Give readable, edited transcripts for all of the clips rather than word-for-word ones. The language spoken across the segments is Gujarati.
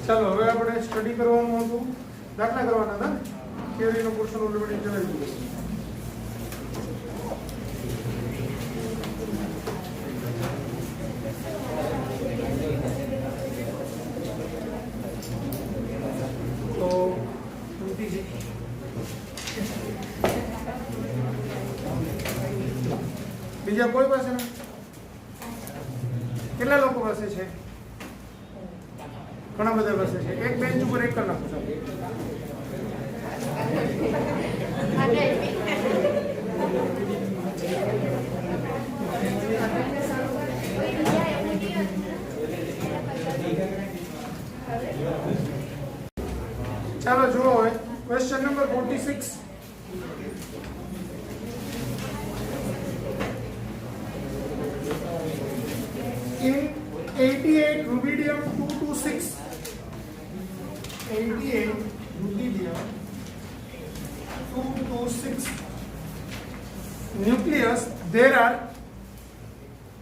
ચાલો હવે આપણે સ્ટડી કરવાનું હતું, દાખલા કરવાના હતા. થિયરીનો પોર્શન ઓલરેડી ચલાવી દીધો. તો બીજા કોઈ પાસે ના? કેટલા લોકો પાસે છે? ઘણા બધા પાસે છે. એક બેન્ચ ઉપર એક કરી નાખો. ચાલો જુઓ હવે question number 46. In 88 rubidium 226, 88 rubidium 226 nucleus, there are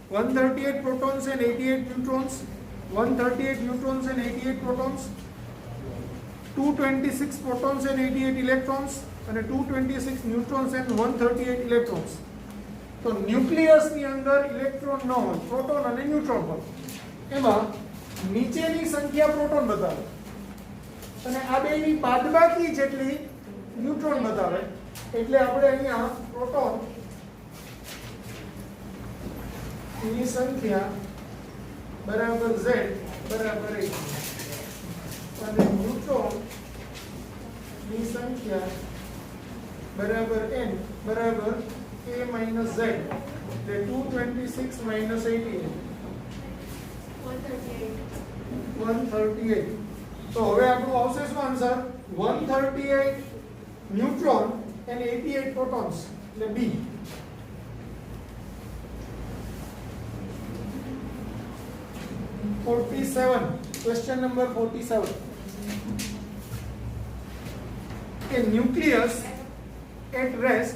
138 protons and 88 neutrons, 138 neutrons and 88 protons, 226 protons and 88 electrons, and 226 neutrons and 138 electrons. તો ન્યુક્લિયસ ની અંદર ઇલેક્ટ્રોન ન હોય, પ્રોટોન અને ન્યુટ્રોન હોય. એમાં નીચેની સંખ્યા પ્રોટોન બતાવે અને આ બેની બાદબાકી જેટલી ન્યુટ્રોન બતાવે. એટલે આપણે અહીંયા પ્રોટોન ની સંખ્યા બરાબર z બરાબર 1 અને ન્યુટ્રોન ની સંખ્યા બરાબર n બરાબર a minus z, એટલે 226 minus 88 138. તો હવે આપણું આવશે શું આન્સર? 138 ન્યુટ્રોન and 88 પ્રોટોન્સ, એટલે B. Question number 47. A nucleus at rest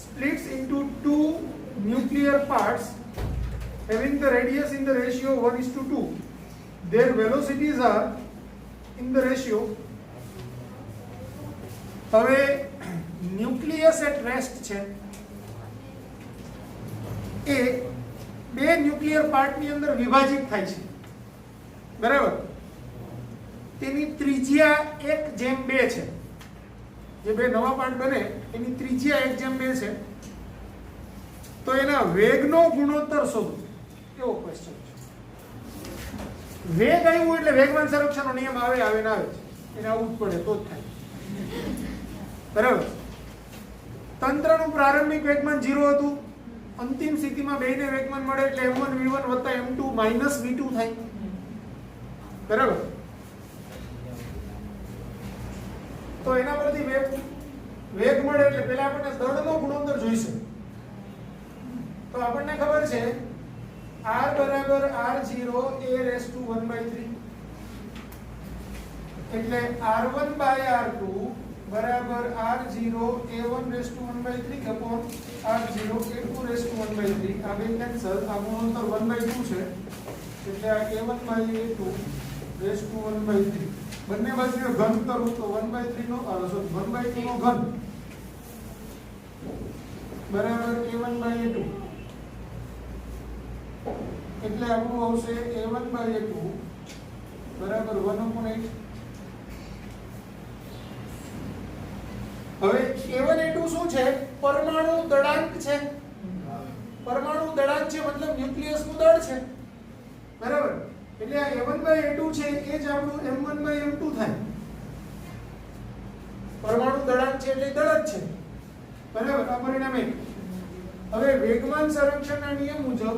splits into two nuclear parts having the radius in the ratio 1:2. Their velocities are in the ratio. હવે ન્યુક્લિયસ એટ રેસ્ટ છે એ બે ન્યુક્લિયર પાર્ટની અંદર વિભાજિત થાય છે, બરાબર? તેની ત્રિજ્યા 1:2 છે. જે બે નવા પાર્ટ બને એની ત્રિજ્યા 1:2 છે. તો એના વેગનો ગુણોત્તર શોધો, એવો ક્વેશ્ચન છે. વેગ આવ્યું એટલે વેગમાન સંરક્ષણનો નિયમ આવે આવે ને આવે છે, એને આવવું જ પડે તો જ થાય, બરાબર? તંત્રનું પ્રારંભિક વેગમાન 0 હતું. અંતિમ સ્થિતિમાં બેને વેગમાન મળે એટલે m1 v1 m2 v2 થાય, બરાબર? તો એના પરથી વેગ મળે એટલે પહેલા આપણને દળનો ગુણોત્તર જોઈશે. તો આપણને ખબર છે r બરાબર r0 a raised to 1/3, એટલે r1 by r2 બરાબર r0 a1 raised to 1/3 upon r0 a2 raised to 1/3. આ બે કેન્સલ, આ ગુણોત્તર 1/2 છે એટલે આ a1 by a2 raised to 1/3. બંને બાજુએ ઘન કરું તો 1/3 નો 1/2 નો ઘન બરાબર a1 by a2, એટલે આપણું આવશે a1 by a2 બરાબર 1/8. હવે a1 a2 શું છે? પરમાણુ દળાંક છે. પરમાણુ દળાંક છે મતલબ ન્યુક્લિયસ નું દળ છે, બરાબર? એટલે આ a1 by a2 છે એ જ આપણું m1 by m2 થાય. પરમાણુ દળાંક છે એટલે દળ જ છે, બરાબર? આ પરિણામ 1. હવે વેગમાન સંરક્ષણના નિયમ મુજબ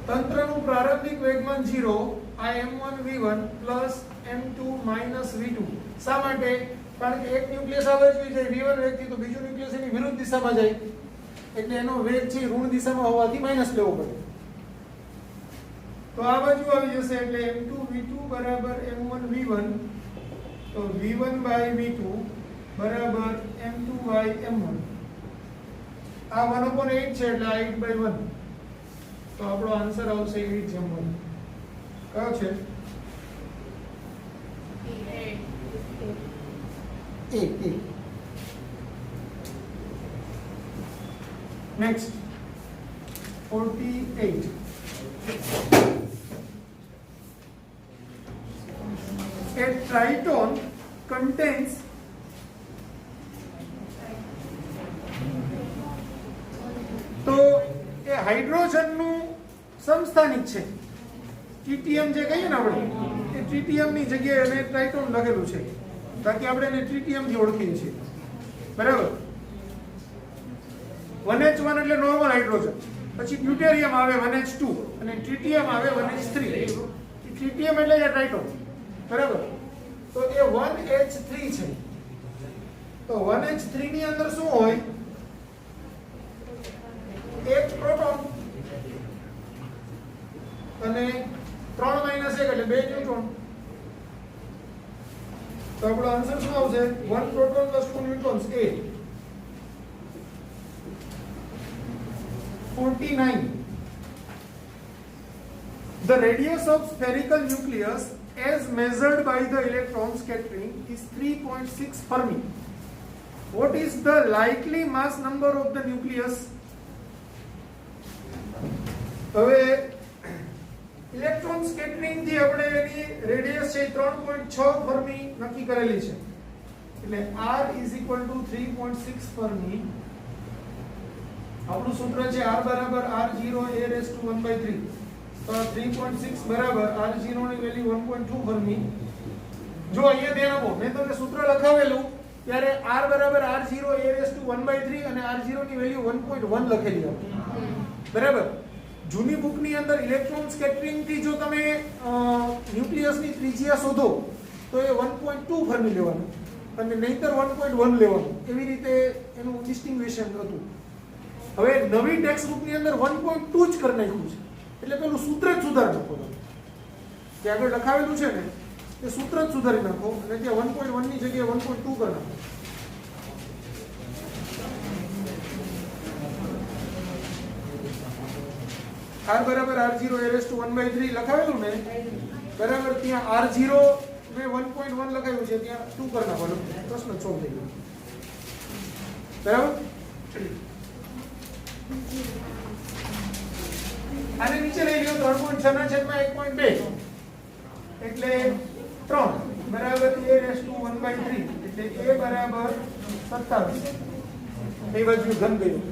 તંત્ર સૂત્રનું પ્રારંભિક વેગમાન 0 આ m1 v1 m2 v2 શા માટે? કારણ કે એક ન્યુક્લિયસ આ બાજુ જાય v1 વેગથી તો બીજું ન્યુક્લિયસ એની વિરુદ્ધ દિશામાં જાય એટલે એનો વેગ છે ઋણ દિશામાં હોવાથી માઈનસ લેવો પડે. તો આ બાજુ આવી જશે એટલે m2 v2 બરાબર m1 v1 તો v1 by v2 બરાબર m2 by m1 આ 1/8 છે એટલે 8/1 તો આપણો આન્સર આવશે 8/1. કયો છે? 8. Next 48. A triton contains તો એ હાઇડ્રોજનનું સમસ્થાનિક છે. ટ્રિટિયમ જે કહીએ ને આપણે એ ટ્રિટિયમની જગ્યાએ એને ટ્રાઇટોન લખેલું છે બાકી આપણે એને ટ્રિટિયમથી ઓળખીએ છીએ. બરાબર. 1H1 એટલે નોર્મલ હાઇડ્રોજન, પછી ડ્યુટેરિયમ આવે 1H2 અને ટ્રિટિયમ આવે 1H3. ટ્રિટિયમ એટલે એ ટ્રાઇટોન. બરાબર. તો એ 1H3 છે. તો 1H3 ની અંદર શું હોય? એક પ્રોટોન અને 3 - 1 એટલે 2 ન્યુટ્રોન. તો આપણો આન્સર શું આવશે? 1 proton + 2 ન્યુટ્રોન્સ. A. 49. The radius of spherical nucleus as measured by the electron scattering is 3.6 Fermi. What is the likely mass number of the nucleus? હવે ઇલેક્ટ્રોન સ્કેટરિંગ થી આપણે એની રેડિયસ છે 3.6 ફર્મી નક્કી કરેલી છે એટલે r = 3.6 ફર્મી. આપણું સૂત્ર છે r બરાબર r0 a⁻⁴ તો 3.6 બરાબર r0 ની વેલ્યુ 1.2 ફર્મી. જો અહીંયા ધ્યાન આપો મેં તમને સૂત્ર લખાવેલું ત્યારે r બરાબર r0 a⁻⁴ અને r0 ની વેલ્યુ 1.1 લખેલી હતી. બરાબર. જૂની બુકની અંદર ઇલેક્ટ્રોન સ્કેટરિંગ થી જો તમે ન્યુક્લિયસની ત્રિજ્યા શોધો તો એ 1.2 ફર્મી લેવાનું અને નહીતર 1.1 લેવાનું. એવી રીતે એનું ડિસ્ટિંગ્વિશન હતું. હવે નવી ટેક્સ્ટ બુકની અંદર 1.2 જ કરી નાખ્યું છે એટલે પેલું સૂત્ર જ સુધારી નાખો. જે આગળ લખાવેલું છે ને એ સૂત્ર જ સુધારી નાખો અને ત્યાં 1.1 ની જગ્યાએ 1.2 કરી નાખો. r બરાબર r0 a⁻⁴ લખાવેલું ને બરાબર ત્યાં r0 મેં 1.1 લખાવ્યું છે ત્યાં 2 કરી નાખવાનું. પ્રશ્ન સોલ્વ થઈ ગયો. બરાબર. આને નીચે લઈ લ્યો 3.6/1.2 એટલે 3 બરાબર a⁻⁴ એટલે a બરાબર 27. એ બાજુ ઘન ગયું.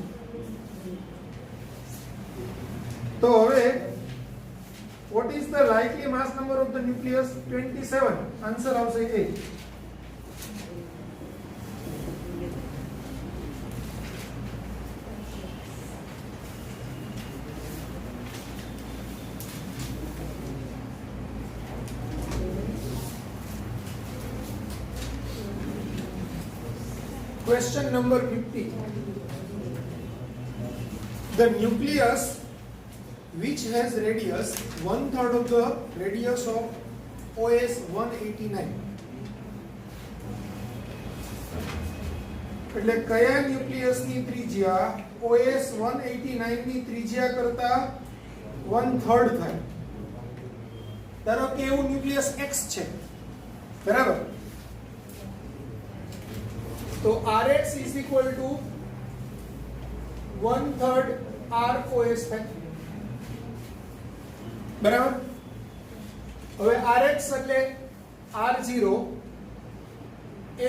તો હવે what is the likely mass number of the nucleus? 27. Answer આવશે A. Question number 50. The nucleus which has radius 1/3 of the radius of OS 189. એટલે કયા ન્યુક્લિયસની ત્રિજ્યા OS 189 ની ત્રિજ્યા કરતા 1/3 થાય? ધારો કે એવું ન્યુક્લિયસ X છે. બરાબર. તો Rx = 1/3 ROS થાય. બરાબર. હવે Rx એટલે R0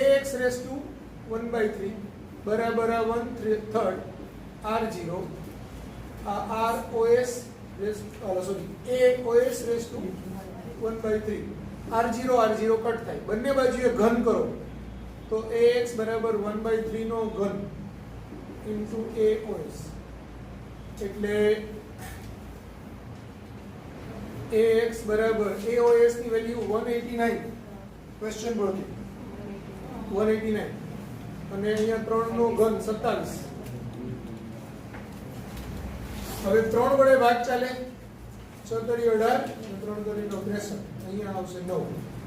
ax⁻⁴ બરાબર 1/3 R0 આ ROS aOS⁻⁴ R0 કટ થાય. બંને બાજુએ ઘન કરો તો ax બરાબર 1/3 નો ઘન * aOS એટલે AX બરાબર AOS ની વેલ્યુ 189 ક્વેશ્ચન પરથી 189 અને અહીંયા 3 નો ઘન 27. હવે 3 વડે ભાગ ચાલે 6 તરી 18 અને 3 તરી 9 63. અહીંયા આવશે 9.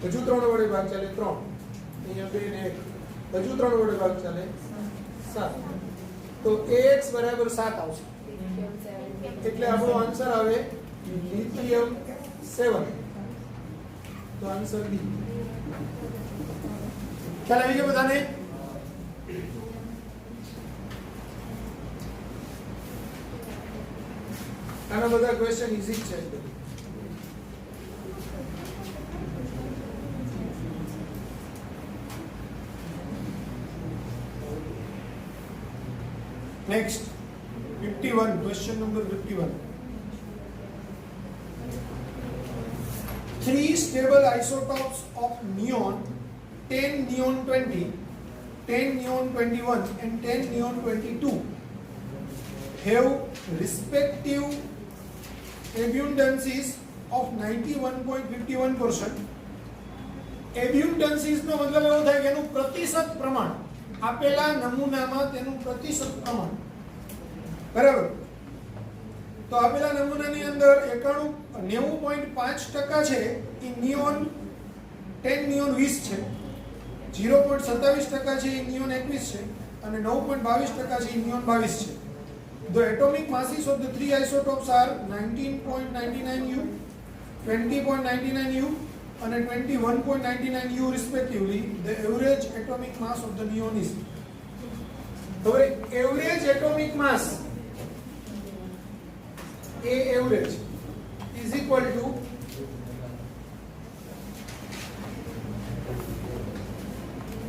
હજુ 3 વડે ભાગ ચાલે 3. અહીંયા 2 ને 1. હજુ 3 વડે ભાગ ચાલે 7. તો AX બરાબર 7 આવશે. એટલે આપણો આન્સર આવે લિથિયમ 7. તો આન્સર ડી. ખ્યાલ આવી ગયો બધાને? આના બધા ક્વેશ્ચન ઈઝી છે. Next, 51, question number 51. 3 stable isotopes of neon, 10 neon 20, 10 neon 21 and 10 neon 22 have respective abundances of 91.51%. Abundances નો મતલબ એવો થાય કે એનું પ્રતિશત પ્રમાણ આપેલા નમૂનામાં તેનું પ્રતિશત પ્રમાણ. બરાબર? તો આપેલા નમૂનાની અંદર 90.5% છે એ નિયોન 10 નિયોન 20 છે, 0.27% છે એ નિયોન 21 છે અને 9.22% છે એ નિયોન 22 છે. The atomic masses of the three isotopes are 19.99 U, 20.99 U and 21.99 U respectively. The average atomic mass of the neon is. So average atomic mass, A average is equal to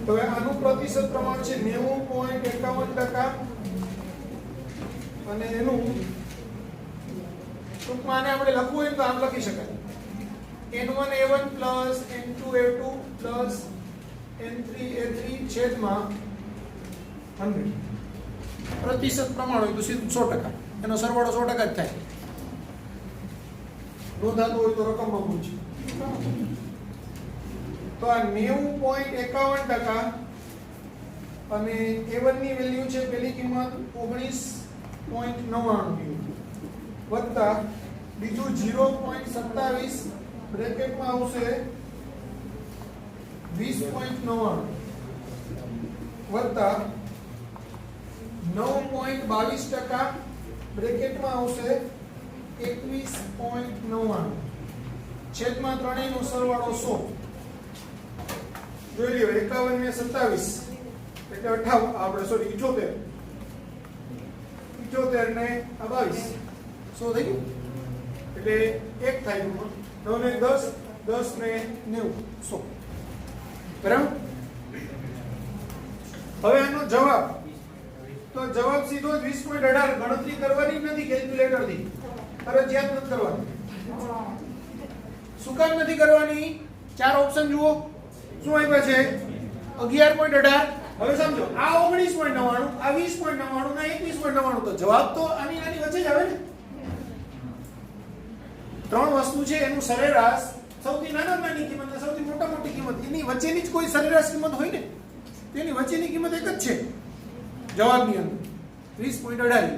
તો આનું પ્રતિશત પ્રમાણ છે 90.51% અને એનું ટૂંકમાં આને આપણે લખવું હોય તો આમ લખી શકાય N1A1 plus N2A2 plus N3A3 છેદમાં 100. પ્રતિશત પ્રમાણ હોય તો સીધું 100%. એનો સરવાળો 100% જ થાય. નોંધાતું હોય તો રકમમાં પૂછે. તો આ 90.51% અને A1 ની વેલ્યુ છે પેલી કિંમત 19.99 વત્તા બીજું 0.27 બ્રેકેટમાં આવશે 20.99 વત્તા 9.22% બ્રેકેટમાં આવશે 21.99 છેદમાં ત્રણેયનો સરવાળો 100. જોઈ લ્યો 51 ને 27 એટલે 58 આપણે સોરી 78 ને 22 100 થઈ ગયું એટલે 1 થાય 9 ને 10 10 ને 90 100. બરાબર? હવે આનો જવાબ તો જવાબ સીધો જ 20.18 ગણતરી કરવાની નથી કેલ્ક્યુલેટર થી. ફરજિયાત નથી કરવાની. શું કામ નથી કરવાની? ચાર ઓપ્શન જુઓ. શું આપ્યા છે? 11.18. હવે સમજો આ 19.99 આ 20.99 ના 21.99 તો જવાબ તો આની આની વચ્ચે જ આવે ને. ત્રણ વસ્તુ છે એનું સરેરાશ સૌથી નાની કિંમત અને સૌથી મોટી કિંમત એની વચ્ચેની જ કોઈ સરેરાશ કિંમત હોય ને તેની વચ્ચેની કિંમત એક જ છે જવાબની અંદર 20.18.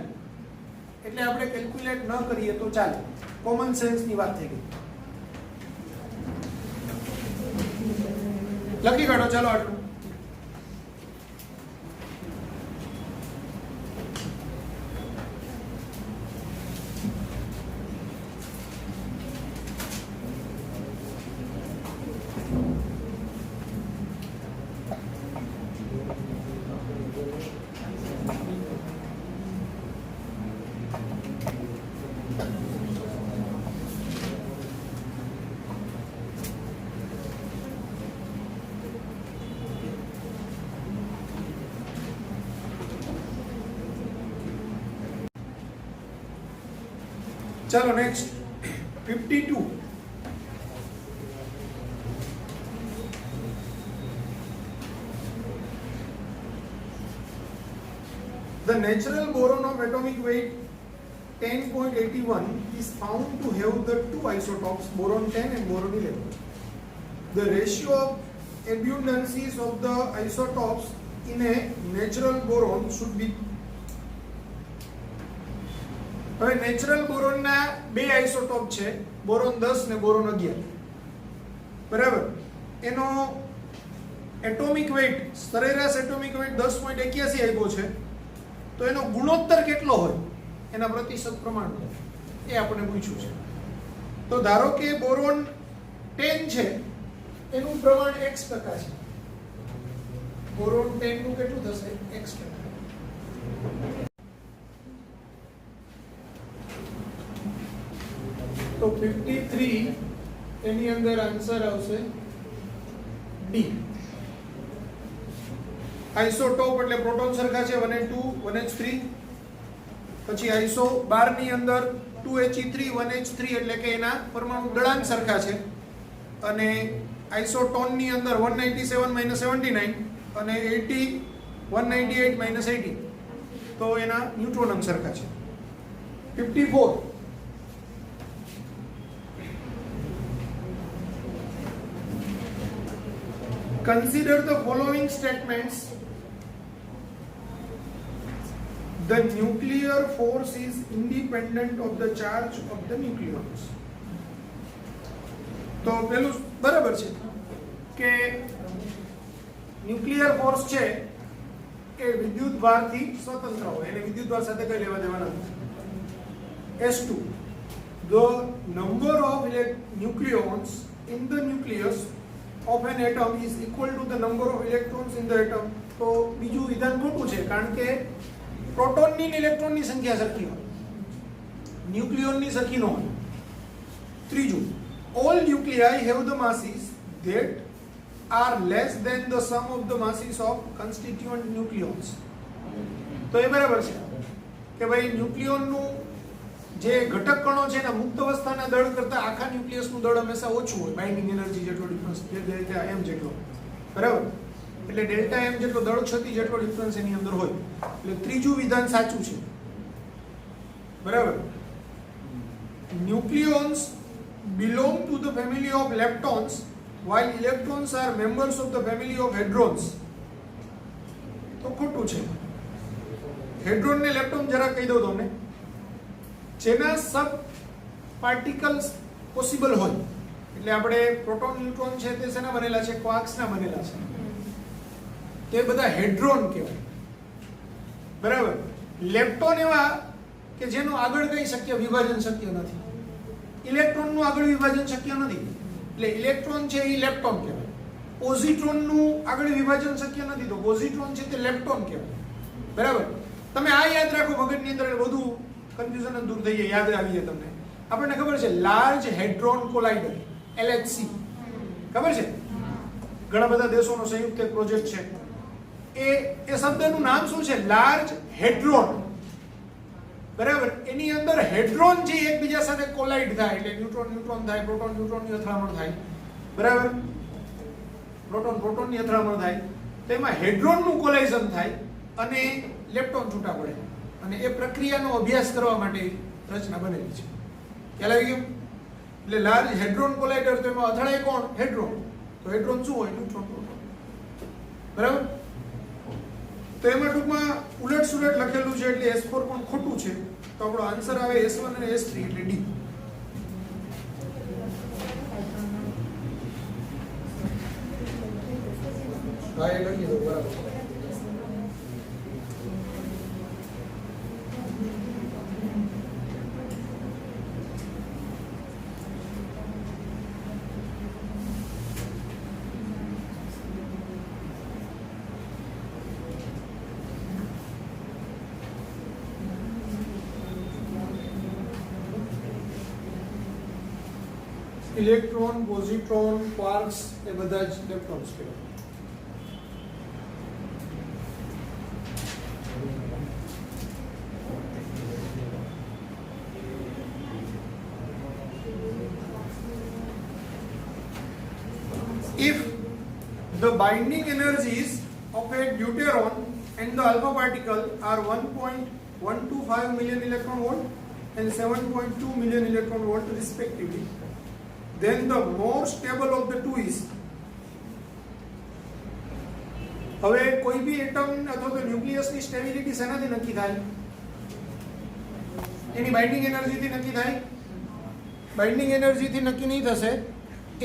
એટલે આપણે કેલ્ક્યુલેટ ન કરીએ તો ચાલે. કોમન સેન્સ ની વાત થઈ ગઈ. લખી કાઢો ચાલો આટલું. चलो next 52. The natural boron of atomic weight 10.81 is found to have the two isotopes, boron 10 and boron 11. The ratio of abundances of the isotopes in a natural boron should be. હવે નેચરલ બોરોનના બે આઇસોટોપ છે, બોરોન 10 ને બોરોન 11. બરાબર, એનો એટોમિક વેઇટ, સરેરાશ એટોમિક વેઇટ 10.81 આવ્યો છે, તો એનો ગુણોત્તર કેટલો હોય, એના પ્રતિશત પ્રમાણ એ આપણે પૂછ્યું છે. તો ધારો કે બોરોન 10 છે, એનું પ્રમાણ x% છે. બોરોન 10 નું કેટલું થશે? x%. તો 53 એની અંદર આન્સર આવશે ડી. આઇસોટોપ એટલે પ્રોટોન સરખા છે 1n2 1h3. પછી આઇસો 12 ની અંદર 2he3 1h3 એટલે કે એના પરમાણુ દળાંક સરખા છે. અને આઇસોટોન ની અંદર 197 79 અને 80 198 80 તો એના ન્યુટ્રોન અંક સરખા છે. 54 Consider the following statements. The nuclear force is independent of the charge of the nucleons. તો પેલું બરાબર છે કે ન્યુક્લિયર ફોર્સ છે એ વિદ્યુત ભારથી સ્વતંત્ર હોય, એને વિદ્યુત ભાર સાથે કઈ લેવા દેવાના નથી. S2 the number of nucleons in the nucleus of an atom is equal to the number of electrons in the atom. તો બીજું વિધાન ખોટું છે, કારણ કે પ્રોટોનની અને ઇલેક્ટ્રોનની સંખ્યા સરખી હોય, ન્યુક્લિયોનની સરખી ન હોય. ત્રીજું, all nuclei have the masses that are less than the sum of the masses of constituent nucleons. તો એ બરાબર છે કે ભાઈ ન્યુક્લિયોનનું જે ઘટક કણો છે એના મુક્ત અવસ્થાના દળ કરતા આખા ન્યુક્લિયસનું દળ હંમેશા ઓછું હોય, બાઇન્ડિંગ એનર્જી જેટલો ડિફરન્સ, ડેલ્ટા એમ જેટલો, બરાબર. એટલે ડેલ્ટા એમ જેટલો દળ ક્ષતિ જેટલો ડિફરન્સ એની અંદર હોય. એટલે ત્રીજું વિધાન સાચું છે, બરાબર. ન્યુક્લિયોન્સ belong to the family of leptons while electrons are members of the family of hadrons. તો ખોટું છે. હેડ્રોન ને લેપ્ટોન જરા કહી દઉં તમને, જેના સબ પાર્ટિકલ્સ પોસિબલ હોય. એટલે આપણે પ્રોટોન ન્યુટ્રોન છે તે શેના બનેલા છે? ક્વાર્ક્સના બનેલા છે. તે બધા હેડ્રોન કહેવાય, બરાબર. લેપ્ટોન એવા કે જેનું આગળ કઈ શક્ય વિભાજન શક્ય નથી. ઇલેક્ટ્રોનનું આગળ વિભાજન શક્ય નથી, એટલે ઇલેક્ટ્રોન છે એ લેપ્ટોન કહેવાય. પોઝિટ્રોનનું આગળ વિભાજન શક્ય નથી, તો પોઝિટ્રોન છે તે લેપ્ટોન કહેવાય, બરાબર. તમે આ યાદ રાખો મગજની અંદર, બધું કન્ફ્યુઝન દૂર થઈ જાય, યાદ આવી જાય તમને. આપણને ખબર છે લાર્જ હેડ્રોન કોલાઇડર, LHC, ખબર છે? ઘણા બધા દેશોનો સંયુક્ત એક પ્રોજેક્ટ છે. એ શબ્દનું નામ શું છે? લાર્જ હેડ્રોન, બરાબર. એની અંદર હેડ્રોન જે એકબીજા સાથે કોલાઇડ થાય, એટલે ન્યુટ્રોન ન્યુટ્રોન થાય, પ્રોટોન ન્યુટ્રોનની અથડામણ થાય, બરાબર. પ્રોટોન પ્રોટોનની અથડામણ થાય, તો એમાં હેડ્રોનનું કોલાઇઝન થાય અને લેપ્ટોન છૂટા પડે. અને એ પ્રક્રિયાનો અભ્યાસ કરવા માટે રચના બનેલી છે. ખ્યાલ આવી ગયો? એટલે લાર્જ હેડ્રોન કોલાઇડર, તો એમાં અથડાય કોણ? હેડ્રોન. તો હેડ્રોન શું હોય? ન્યુટ્રોન પ્રોટોન, બરાબર. તો એમાં ટૂંકમાં ઉલટ સુલટ લખેલું છે, એટલે S4 પણ ખોટું છે. તો આપણો આન્સર આવે S1 અને S3 એટલે ડી. હા, એ લખી દો, બરાબર. ઇલેક્ટ્રોન, પોઝિટ્રોન, ક્વાર્ક્સ એ બધા જ લેપ્ટોન્સ કહેવાય. If the binding energies of a deuteron and the alpha particle are 1.125 million electron volt and 7.2 million electron volt respectively, then the more stable of the two is. હવે કોઈ બી એટમ અથવા તો ન્યુક્લિયસની સ્ટેબિલિટી શેનાથી નક્કી થાય? એની બાઇન્ડિંગ એનર્જીથી નક્કી થાય. બાઇન્ડિંગ એનર્જીથી નક્કી નહીં થશે,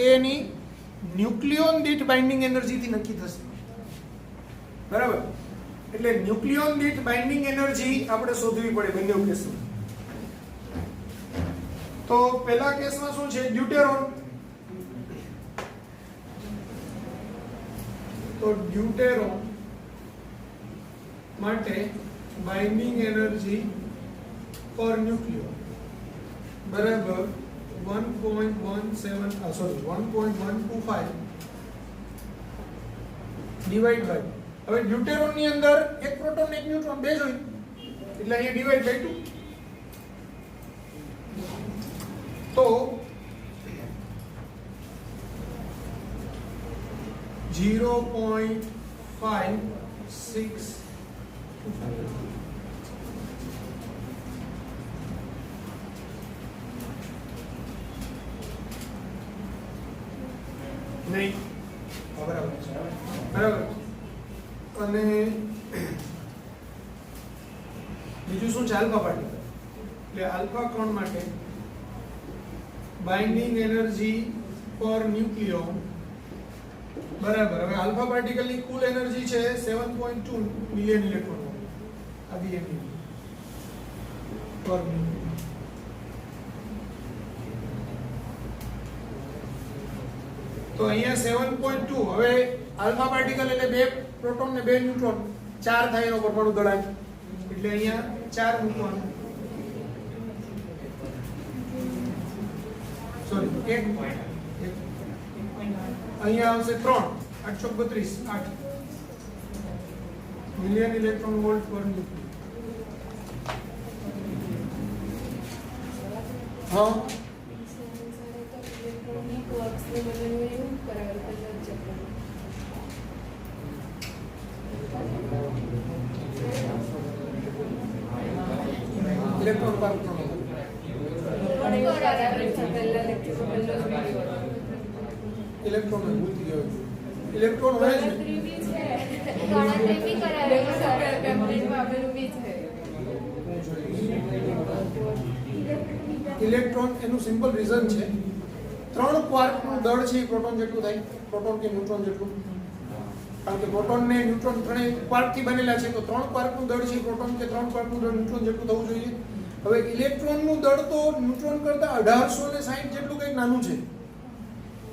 એની ન્યુક્લિયોન દીઠ બાઇન્ડિંગ એનર્જીથી નક્કી થશે. બરાબર? એટલે ન્યુક્લિયોન દીઠ બાઇન્ડિંગ એનર્જી આપણે શોધવી પડે બંને કેસમાં. તો પહેલા કેસમાં શું છે? ડ્યુટેરોન. તો ડ્યુટેરોન માટે બાઇન્ડિંગ એનર્જી પર ન્યુક્લિયોન બરાબર 1.125 ડિવાઈડ બાય, હવે ડ્યુટેરોન ની અંદર એક પ્રોટોન એક ન્યુટ્રોન બે જ હોય એટલે અહીંયા ડિવાઈડ બાય 2. તો 0.56 નહીં બરાબર બરાબર. અને બીજું શું છે? Alpha particle. એટલે આલ્ફા કણ માટે બાઇન્ડિંગ એનર્જી પર ન્યુક્લિયોન બરાબર. હવે આલ્ફા પાર્ટિકલ ની કુલ એનર્જી છે 7.2 મિલિયન ઇલેક્ટ્રોન વોલ્ટ. આ બીએમઈ પર ન્યુક્લિયોન. તો અહીંયા 7.2. હવે આલ્ફા પાર્ટિકલ એટલે બે પ્રોટોન ને બે ન્યુટ્રોન, 4 થાય એનો પરમાણુ દળાય એટલે અહીંયા 4 મૂકવાનું. સોરી 1. અહીંયા આવશે 3. 832 8 મિલિયન ઇલેક્ટ્રોન વોલ્ટ પર ન્યુક્લિયન. હા ઇલેક્ટ્રોન પર ઇલેક્ટ્રોન ભૂલતી ગયો. ઇલેક્ટ્રોન હોય છે ગણતરી બી કરાવે પેમ્પલેટમાં આપેલું બી છે. ઇલેક્ટ્રોન એનું સિમ્પલ રીઝન છે, 3 ક્વાર્કનું દળ છે એ પ્રોટોન જેટલું થાય, પ્રોટોન કે ન્યુટ્રોન જેટલું. કારણ કે પ્રોટોન ને ન્યુટ્રોન ત્રણેય ક્વાર્કથી બનેલા છે, તો 3 ક્વાર્કનું દળ છે પ્રોટોન કે 3 ક્વાર્કનું દળ ન્યુટ્રોન જેટલું થવું જોઈએ. હવે ઇલેક્ટ્રોનનું દળ તો ન્યુટ્રોન કરતા 1860 જેટલું કંઈક નાનું છે,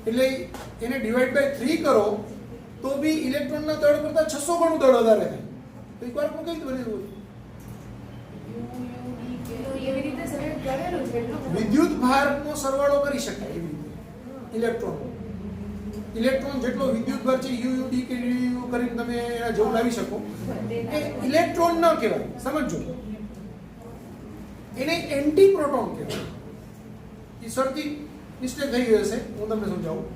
એટલે એને ડિવાઈડ બાય 3 કરો તો બી ઇલેક્ટ્રોનના દળ કરતા 600 ગણું દળ વધારે થાય. તો એક ક્વાર્કનું કઈ રીતે બનેલું હોય? એવી રીતે સરળ કરેલું છે. વિદ્યુત ભારનો સરવાળો કરી શકાય એવી રીતે ઇલેક્ટ્રોન. ઇલેક્ટ્રોન જેટલો વિદ્યુત ભાર છે યુયુડી કે યુ કરીને તમે એના જેવું લાવી શકો. એ ઇલેક્ટ્રોન ન કહેવાય, સમજો. એને એન્ટી પ્રોટોન કહેવાય. એ સરથી મિસ્ટેક થઈ ગઈ હશે, હું તમને સમજાવું.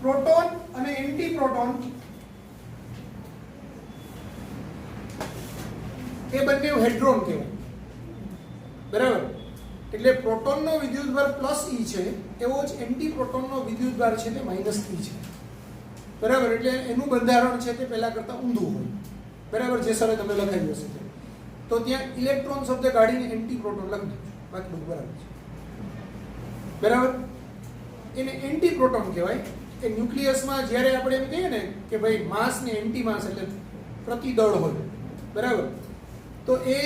પ્રોટોન અને એન્ટી પ્રોટોન એ બંને હેડ્રોન કહેવાય. બરાબર? એટલે પ્રોટોનનો વિદ્યુતભાર પ્લસ E છે, એવો જ એન્ટી પ્રોટોનનો વિદ્યુતભાર છે તે માઇનસ E છે. બરાબર? એટલે એનું બંધારણ છે તે પહેલા કરતાં ઊંધું હોય. બરાબર? જે સરે તમે લખાયું હશે તે. તો ત્યાં ઇલેક્ટ્રોન શબ્દ કાઢીને એન્ટી પ્રોટોન લખી દો, બાકી બધું બરાબર છે. બરાબર? એને એન્ટી પ્રોટોન કહેવાય. એ ન્યુક્લિયસમાં જ્યારે આપણે એમ કહીએ ને કે ભાઈ માસ ને એન્ટી માસ એટલે પ્રતિદળ હોય. બરાબર? તો એ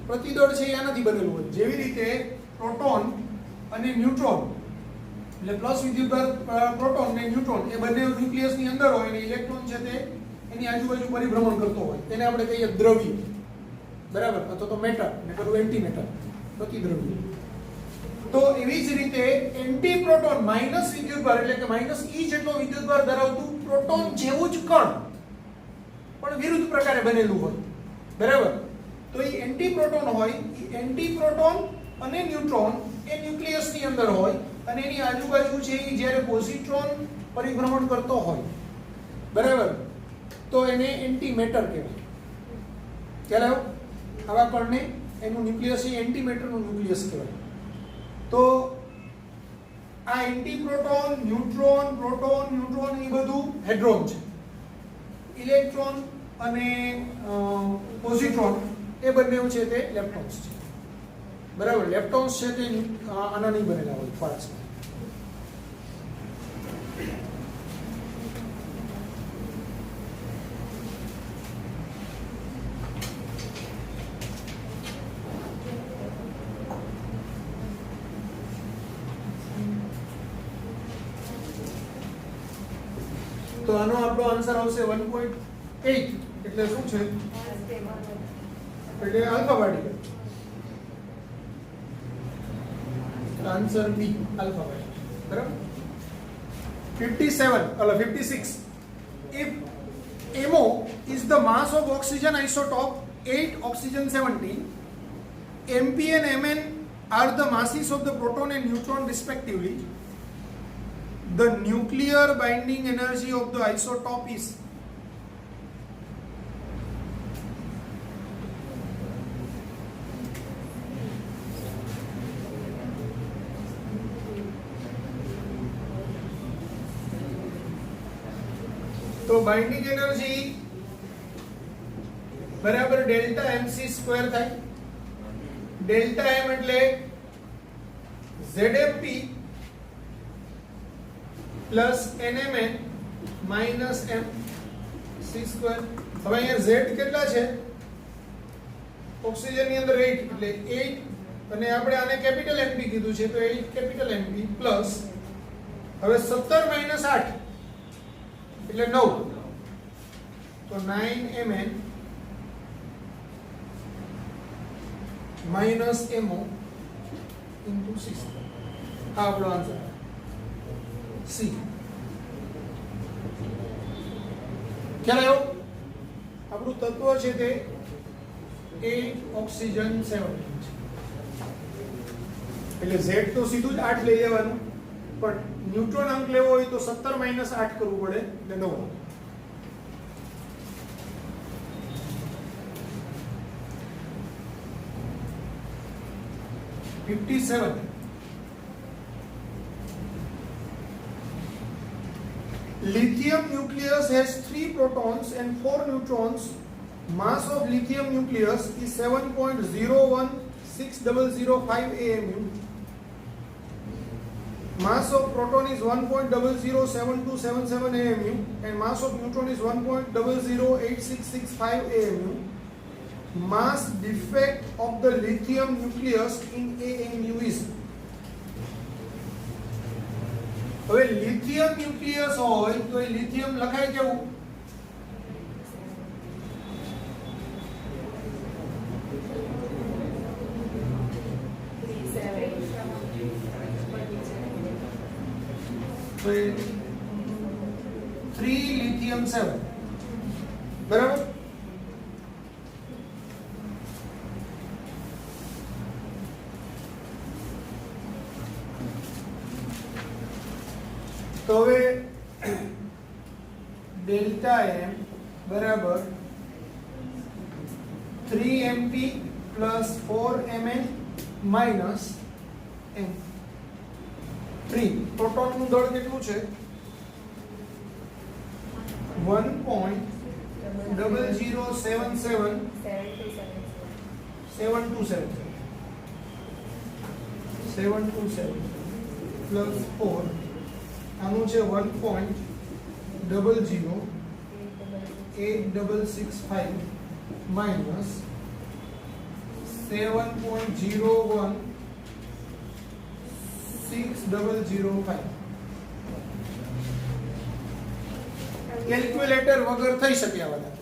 પ્રતિદળ છે એ આનાથી બનેલું હોય. જેવી રીતે પ્રોટોન અને ન્યુટ્રોન એટલે પ્લસ વિદ્યુતભાર પ્રોટોન અને ન્યુટ્રોન એ બંને ન્યુક્લિયસની અંદર હોય અને ઇલેક્ટ્રોન છે તે એની આજુબાજુ પરિભ્રમણ કરતો હોય. તેને આપણે કહીએ દ્રવ્ય. બરાબર? અથવા તો મેટર ને કરું એન્ટી મેટર, પ્રતિદ્રવ્ય. તો એવી જ રીતે એન્ટી પ્રોટોન માઇનસ વિદ્યુતભાર એટલે કે માઇનસ E જેટલો વિદ્યુતભાર ધરાવતું પ્રોટોન જેવું જ કણ પણ વિરુદ્ધ પ્રકારે બનેલું હોય. બરાબર? તો એ એન્ટી પ્રોટોન હોય. એ એન્ટી પ્રોટોન અને ન્યુટ્રોન એ ન્યુક્લિયસની અંદર હોય અને એની આજુબાજુ છે એ જ્યારે પોઝિટ્રોન પરિભ્રમણ કરતો હોય. બરાબર? તો એને એન્ટી મેટર કહેવાય. ખ્યાલ આવ્યો? આવા કણને એનું ન્યુક્લિયસ છે એન્ટીમેટરનું ન્યુક્લિયસ કહેવાય. તો આ anti proton, neutron, proton, neutron એ બધું હેડ્રોન છે. ઇલેક્ટ્રોન અને પોઝિટ્રોન એ બંને છે તે લેપ્ટોન્સ છે. બરાબર, લેપ્ટોન્સ છે તે આના નહીં બનેલા હોય પાર્ટ્સ. તો આનો આપણો આન્સર આવશે 1.8 એટલે શું છે? એટલે alpha particle. Answer B alpha particle. બરાબર. 56 if MO is the mass of oxygen isotope 8 oxygen 17, MP and Mn are the masses of the proton and neutron respectively, the nuclear binding energy of the isotope is. तो बाइंडिंग एनर्जी बराबर डेल्टा mc स्क्वेर થાય. डेल्टा m એટલે zmp plus nmn minus mc square. હવે અહીંયા z કેટલા છે? ઓક્સિજન ની અંદર 8 એટલે 8 અને આપણે આને કેપિટલ mp કીધું છે તો 8 કેપિટલ mp પ્લસ હવે 17 માઈનસ 8 એટલે 9 તો 9mn માઈનસ mo ઇન્ટુ 6. આ આપણો આન્સર સી. ખ્યાલ આવ્યો? આપણું તત્વ છે તે 8 ઓક્સિજન 17 છે. એટલે Z તો સીધું જ 8 લઈ લેવાનું, પણ ન્યુટ્રોન અંક લેવો હોય તો 17 માઈનસ 8 કરવું પડે એટલે 9. Lithium nucleus has 3 protons and 4 neutrons. Mass of lithium nucleus is 7.016005 AMU. Mass of proton is 1.007277 AMU and mass of neutron is 1.008665 AMU. Mass defect of the lithium nucleus in AMU is. હવે લિથિયમ ન્યુક્લિયસ હોય તો એ લિથિયમ લખાય કેવું? તો 3 lithium 7. બરાબર. तो હવે डेल्टा m बराबर 3mp plus 4mn minus m. 3 proton નું દળ કેટલું છે? 1.0077 727 प्लस 4 આનું છે 1.008665 માઈનસ 7.016005. કેલ્ક્યુલેટર વગર થઈ શકે આ બધા.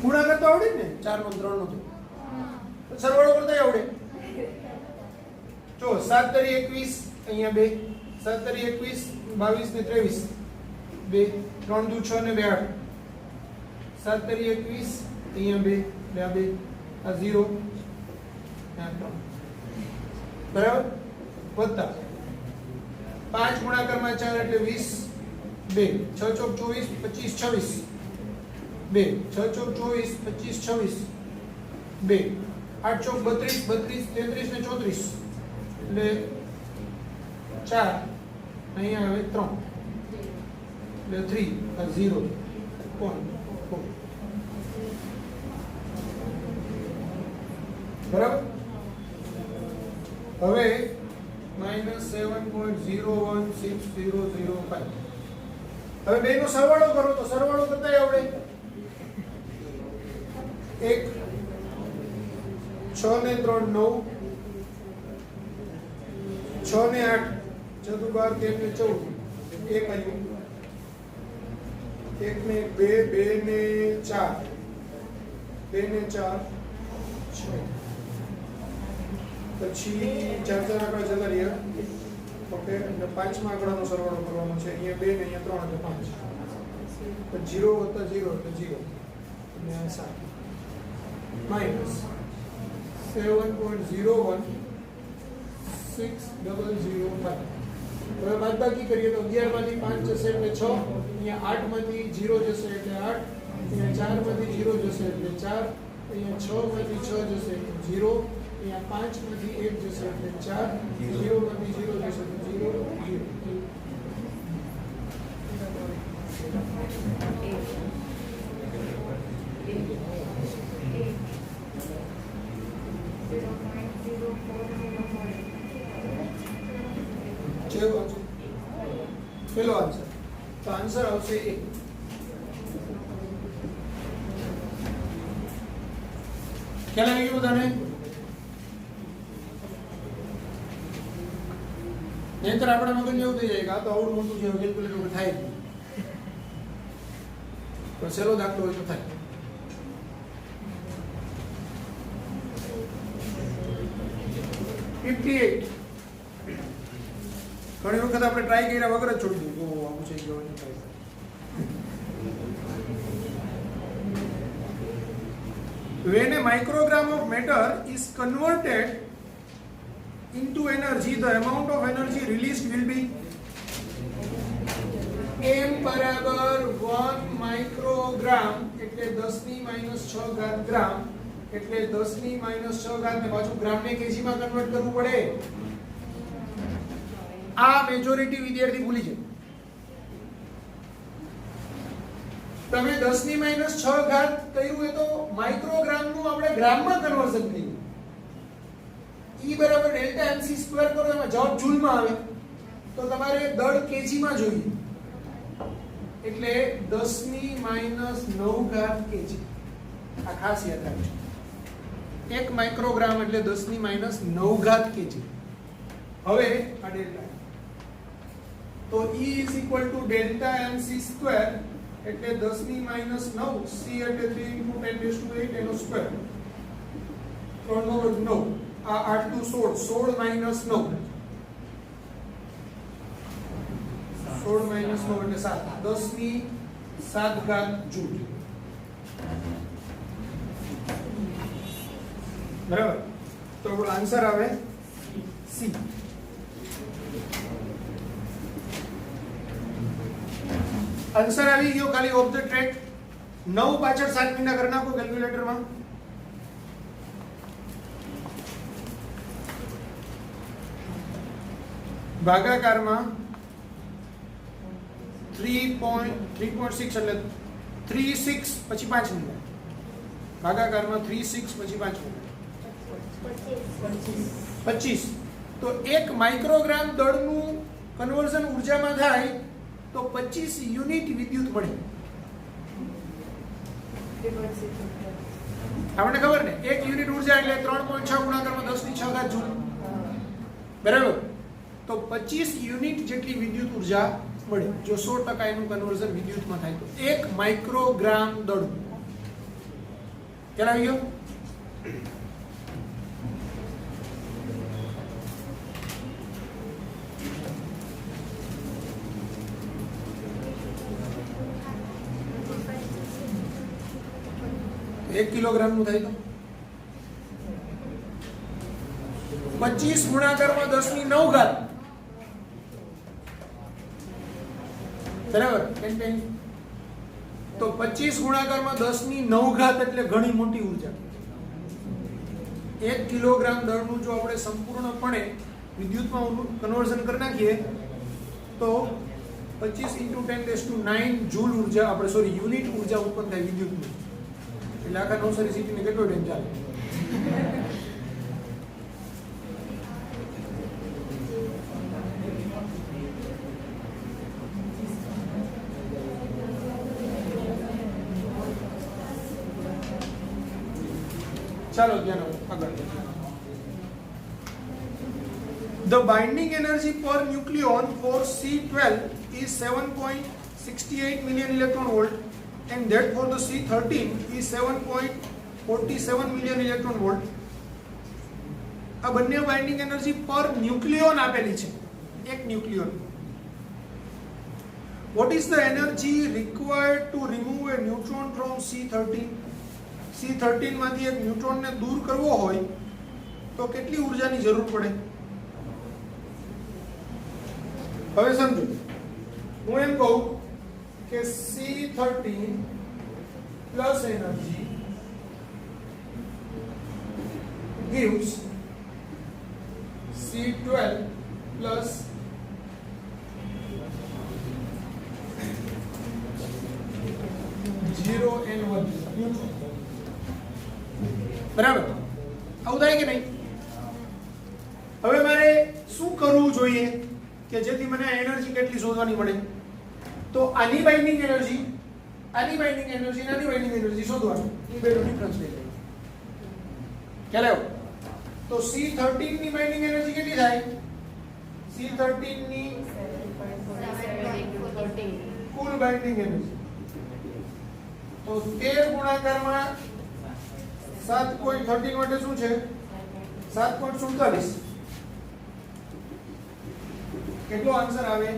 ગુણાકાર તો આવડે ને, 4 નો 3 નો તો સરવાળો કરતા આવડે. જો 7 તરી 21 અહીંયા 2, 7 તરી 21, 22 ને 23 2, 3 દુ 6 ને 2 8, 7 તરી 21 અહીંયા 2 2 આ 0 આ 3 બરાબર વત્તા 5 ગુણાકારમાં 4 એટલે 20 2 6 ચોક 24 25 26 2 6 ચોક 24 25 26 2 8 ચોક 32 32 33 ને 34 એટલે 4 અહીંયા આવે 3 એટલે 3 આ 0 કોણ બરાબર હવે -7.016005 હવે બેનો સરવાળો કરો તો સરવાળો કરતા આવડે 1 6 ને 3 9 6 ને 8 14 12 13 ને 14 1 આવ્યું 1 ને 2 2 ને 4 2 ને 4 6 પછી 4 4 આંકડા જતા રહ્યા ઓકે એટલે પાંચમા આંકડાનો સરવાળો કરવાનો છે અહીંયા 2 ને અહીંયા 3 એટલે 5 તો 0 + 0 એટલે 0 અને 7 માઈનસ 7.016005 હવે બાદબાકી કરીએ તો 11 માંથી 5 જશે એટલે 6 અહીંયા 8 માંથી 0 જશે એટલે 8 અહીંયા 4 માંથી 0 જશે એટલે 4 અહીંયા 6 માંથી 6 જશે એટલે 0 અહીંયા 5 માંથી 1 જશે એટલે 4 0 માંથી 0 જશે એટલે 0 0 પેલો આન્સર તો આન્સર આવશે 1 ખ્યાલ આવી ગયો બધાને નહીંતર આપણે મગજ એવું થઈ જાય કે આ તો આવડું મોટું છે કેલ્ક્યુલેટર થાય જ નહીં તો સહેલો દાખલો હોય તો થાય ઘણી વખત આપણે ટ્રાય કર્યા વગર જ છોડી દીધું આવું છે જવાની try when a microgram of matter is converted into energy the amount of energy released will be m બરાબર 1 માઇક્રોગ્રામ એટલે 10 ની -6 ઘાત ગ્રામ એટલે 10 ની -6 ઘાત ને પાછું ગ્રામ ને કેજી માં કન્વર્ટ કરવું પડે આ મેજોરિટી વિદ્યાર્થી ભૂલી જાય તમે 10 ની -6 ઘાત કર્યું એ તો માઇક્રોગ્રામ નું આપણે ગ્રામ માં કન્વર્ઝન કર્યું E બરાબર ડેલ્ટા mc સ્ક્વેર કરો એમાં જવાબ જૂલ માં આવે તો તમારે દળ કેજી માં જોઈએ એટલે 10 ની -9 ઘાત કેજી આ ખાસ યાદ રાખજો 1 માઇક્રોગ્રામ એટલે 10 ની -9 ઘાત કેજી હવે આ ડેલ્ટા તો E = ડેલ્ટા mc સ્ક્વેર એટલે 10 ની -9 c એટલે 3 * 10⁸ એનો સ્ક્વેર 3 નો વર્ગ 9 આ 8 નું 16 16 - 9 16 - 9 એટલે 7 10 ની 7 ઘાત જૂલ બરાબર તો આપણો આન્સર આવે સી આન્સર આવી ગયો ખાલી ઓફ ધ ટ્રેક 9 પાછળ 7 મીંડા કરી નાખો કેલ્ક્યુલેટરમાં ભાગાકારમાં 3.6 એટલે 36 પછી 5 મીંડા ભાગાકારમાં 36 પછી 5 મીંડા 25 તો 1 માઇક્રોગ્રામ દળનું કન્વર્ઝન ઉર્જામાં થાય તો 25 યુનિટ વિદ્યુત મળે આપણને ખબર ને 1 યુનિટ ઉર્જા એટલે 3.6 ગુણાકારમાં 10 ની 6 ઘાત જૂલ બરાબર તો 25 યુનિટ જેટલી વિદ્યુત ઉર્જા મળે જો 100% એનું કન્વર્ઝન વિદ્યુતમાં થાય તો 1 માઇક્રોગ્રામ દળ ખ્યાલ આવી ગયો एक किलोग्राम નું થાય તો 25 ગુણાકારમાં 10 ની 9 ઘાત બરાબર તો 25 ગુણાકારમાં 10 ની 9 ઘાત એટલે ઘણી મોટી ઉર્જા 1 કિલોગ્રામ દળનું જો આપણે સંપૂર્ણપણે વિદ્યુતમાં કન્વર્ઝન કરી નાખીએ તો 25 × 10⁹ જૂલ ઉર્જા આપણે યુનિટ ઉર્જા ઉત્પન્ન થાય વિદ્યુતની. એટલે આખા નવસારી સિટીને કેટલો ટાઈમ ચાલે? ચાલો ધ્યાન આગળ. The binding energy per nucleon for C12 is 7.68 million electron volt and that for the C13 is 7.47 million electron volt. આ બંને બાઇન્ડિંગ એનર્જી પર ન્યુક્લિયોન આપેલી છે, એક ન્યુક્લિયોન. What is the energy required to remove a neutron from C13? C13 માંથી એક ન્યુટ્રોનને દૂર કરવો હોય તો કેટલી ઉર્જાની જરૂર પડે? હવે સમજો, હું એમ કહું કે C13 plus energy gives C12 plus (0n1) neutron. બરાબર? આવું થાય કે નહીં? હવે મારે શું કરવું જોઈએ કે જેથી મને એનર્જી કેટલી શોધવાની મળે? તો આની બાઇન્ડિંગ એનર્જી, આની બાઇન્ડિંગ એનર્જી, આની બાઇન્ડિંગ એનર્જી શોધવાની. એ બેનો ડિફરન્સ લઈ લઈએ. ખ્યાલ આવ્યો? તો C13 ની બાઇન્ડિંગ એનર્જી કેટલી થાય? C13 ની કુલ બાઇન્ડિંગ એનર્જી તો 13 ગુણાકારમાં 7.13 માટે શું છે? 7.47. કેટલો આન્સર આવે?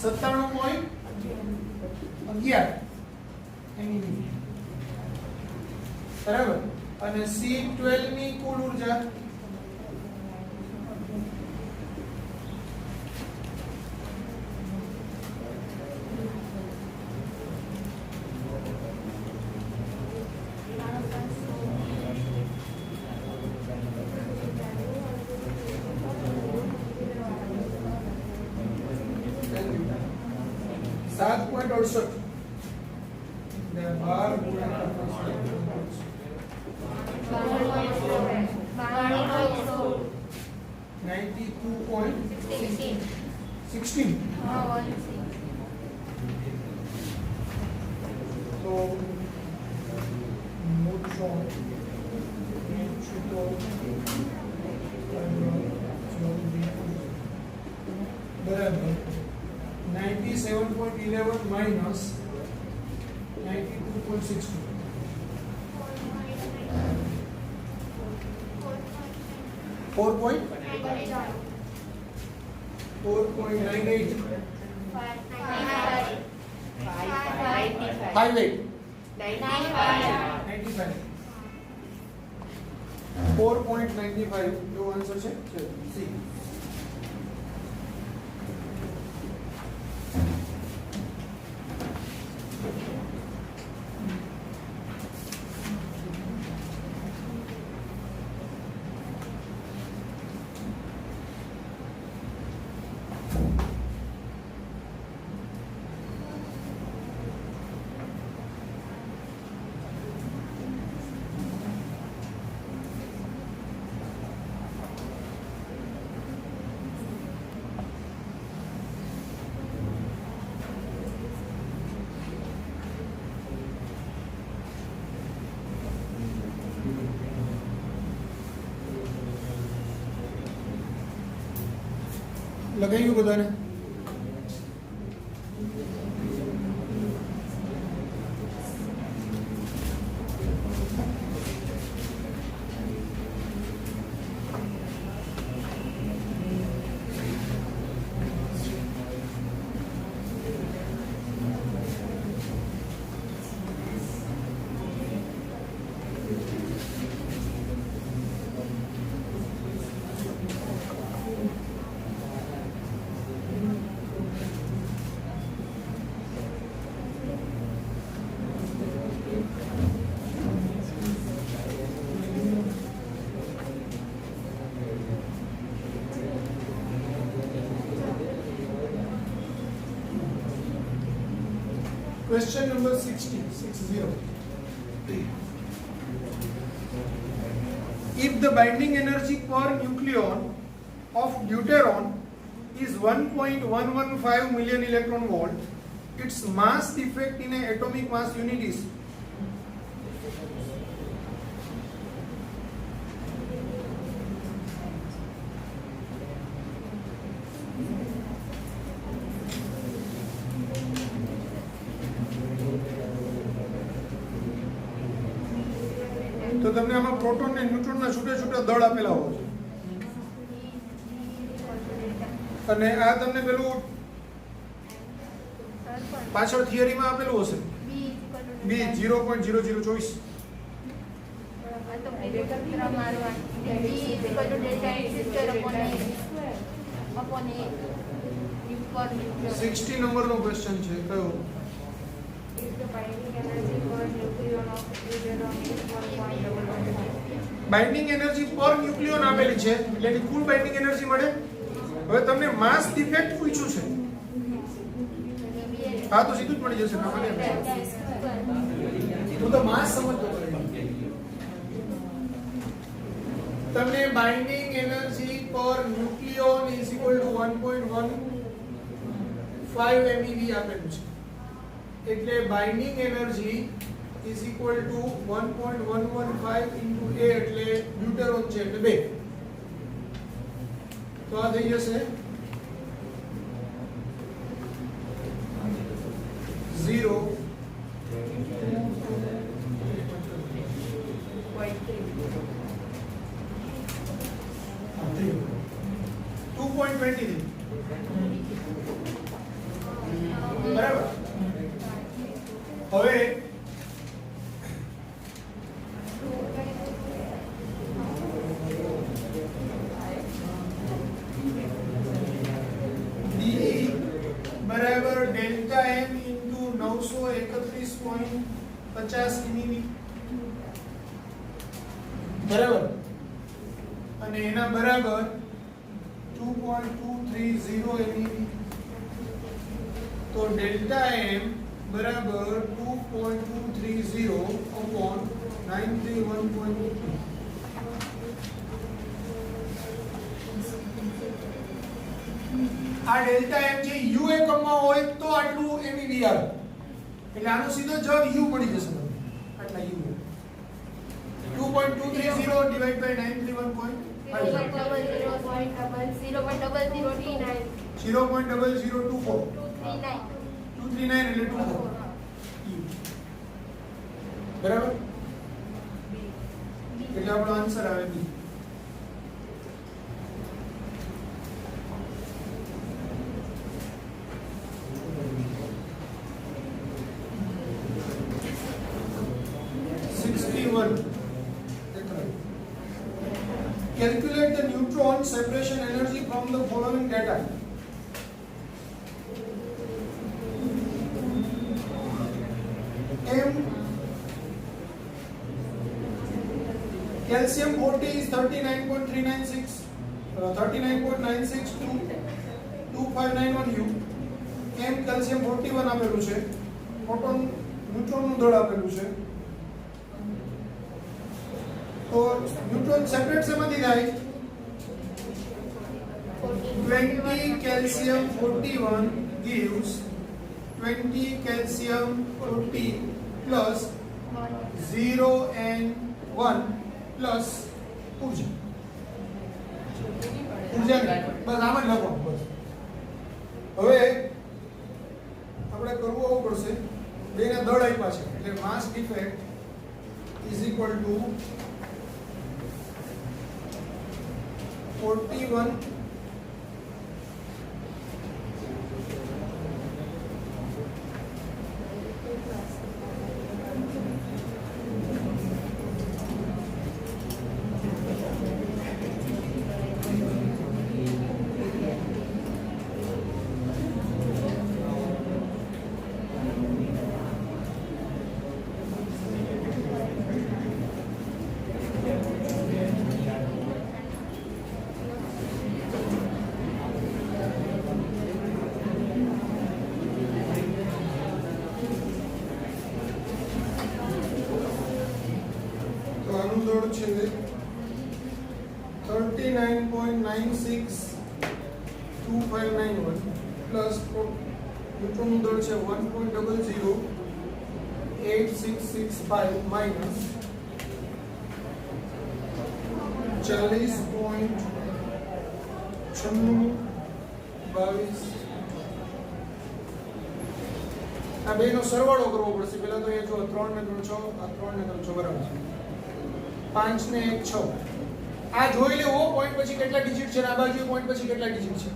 97.11 બરાબર. અને C12 ની કુલ ઉર્જા सात पॉइंट 68 तो बराबर 97.11 minus 92.62 4.98 4.95 जो आंसर છે સી. लगाइयो बधाने. Question number 60. If the binding energy per nucleon of deuteron is 1.115 million electron volt, its mass defect in an atomic mass unit is. તો તમને આમાં પ્રોટોન ને ન્યુટ્રોન ના છૂટા છૂટા દળ આપેલા હોય છે અને આ તમને પેલું પાછળ થિયરીમાં આપેલું હશે બી 0.0024 60 નંબરનો ક્વેશ્ચન છે કયો બાઇન્ડિંગ એનર્જી પર ન્યુક્લિયોન આપેલી છે એટલે એની કુલ બાઇન્ડિંગ એનર્જી મળે હવે તમને માસ ડિફેક્ટ પૂછ્યું છે હા તો સીધું જ મળી જશે હું તો માસ સમજતો તમને બાઇન્ડિંગ એનર્જી પર ન્યુક્લિયોન ઇઝ ઇક્વલ ટુ 1.15 MeV આપેલું છે એટલે binding energy is equal to 1.115 into A એટલે ડ્યુટેરોન છે એટલે 2 તો આ થઈ જશે 0 2.23 બરાબર હવે DE બરાબર ડેલ્ટા M ઇન્ટુ 931.50 MeV બરાબર અને એના બરાબર 2.230 MeV તો ડેલ્ટા M બરાબર 2.230 upon 931.2 આ ડેલ્ટા M જે U એકમમાં હોય તો આટલું MeV આવે એટલે આનો સીધો જવાબ U મળી જશે તમને આટલા U 2.230 divided by 931.5 0.0024 239 એટલે 24 બરાબર એટલે આપણો આન્સર આવે બી Calculate the neutron separation energy from the following data. M calcium 40 is 39.396 39.96 to 2591 U. M calcium 41 આપેલું છે પ્રોટોન ન્યુટ્રોન નું દળ આપેલું છે તો ન્યુટ્રોન સેપરેટ શેમાંથી થાય 20 calcium 41 gives 20 calcium 40 plus 0 and 1 plus ઊર્જા બસ આમ જ લખો બસ હવે આપણે કરવું આવું પડશે બેના દળ આપ્યા છે એટલે માસ ડિફેક્ટ ઇઝ ઇક્વલ ટુ 41 તો દળ છે 39.962591 પ્લસ ન્યુટ્રોનનું દળ છે 1.008665 માઇનસ 40.9622 આ બેનો સરવાળો કરવો પડશે. પહેલા તો એ જો 3 ને 3 6 આ 3 ને 3 6 બરાબર છે 5 ને 1 6. આ જોઈ લેવો પોઈન્ટ પછી કેટલા ડિજિટ છે અને આ બાજુ પોઈન્ટ પછી કેટલા ડિજિટ છે.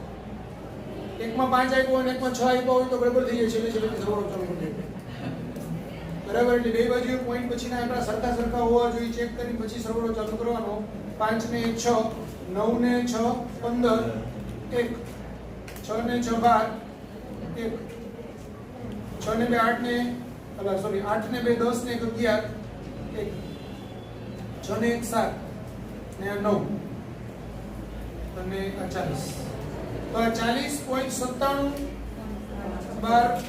એકમાં 5 આપ્યો અને એકમાં 6 આપ્યો હોય તો બરાબર થઈ જાય છે એટલે સરવાળો ચાલુ કરી દે. બરાબર, એટલે બે બાજુ પોઈન્ટ પછીના આપણા સરખા હોવા જોઈએ ચેક કરી પછી સરવાળો ચાલુ કરવાનો. 5 ને 1 6, 9 ને 6 15, 1, 6 ને 6 12, 1, 6 ને 2 8 ને 8 ને 2 10 ને 1 11, 1, 6 ને 1 7 ને 9 અને 40. તો આ 40.97 12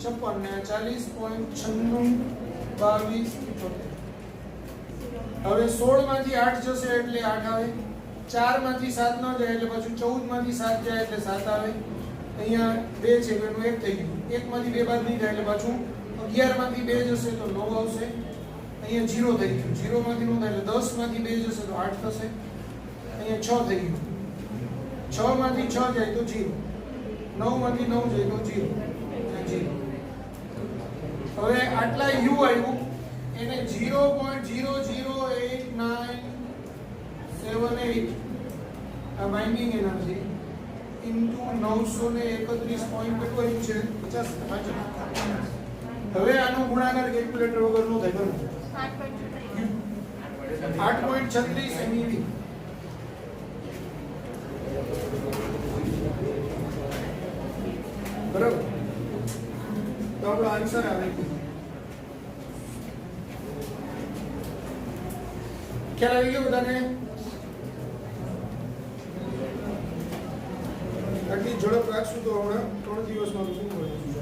56 ને 40.96 22 હવે 16 માંથી 8 જશે એટલે 8 આવે. 4 માંથી 7 ન જાય એટલે પાછું 14 માંથી 7 જાય એટલે 7 આવે. અહીંયા 2 છે એનું 1 થઈ ગયું. 1 માંથી 2 બાદ નહીં થાય એટલે પાછું 11 માંથી 2 જશે તો 9 આવશે. અહીંયા 0 થઈ ગયું. 0 માંથી ન થાય એટલે 10 માંથી 2 જશે તો 8 થશે. અહીંયા 6 થઈ ગયું. 6 માંથી 6 જાય તો 0. 9 માંથી 9 જાય તો 0. 0. હવે આટલા u આવ્યું એને 0.008978 આ બાઇન્ડિંગ એનર્જી ઇન્ટુ 931 પોઈન્ટ કેટલું આવ્યું છે 50. હવે આનો ગુણાકાર કેલ્ક્યુલેટર વગર નો થાય. બરાબર 8.36 MeV. બરાબર, તો આપણો આન્સર આવે ખ્યાલ આવી ગયો બધાને? આટલી ઝડપ રાખશું તો હમણાં 3 દિવસમાં શું કરીશું.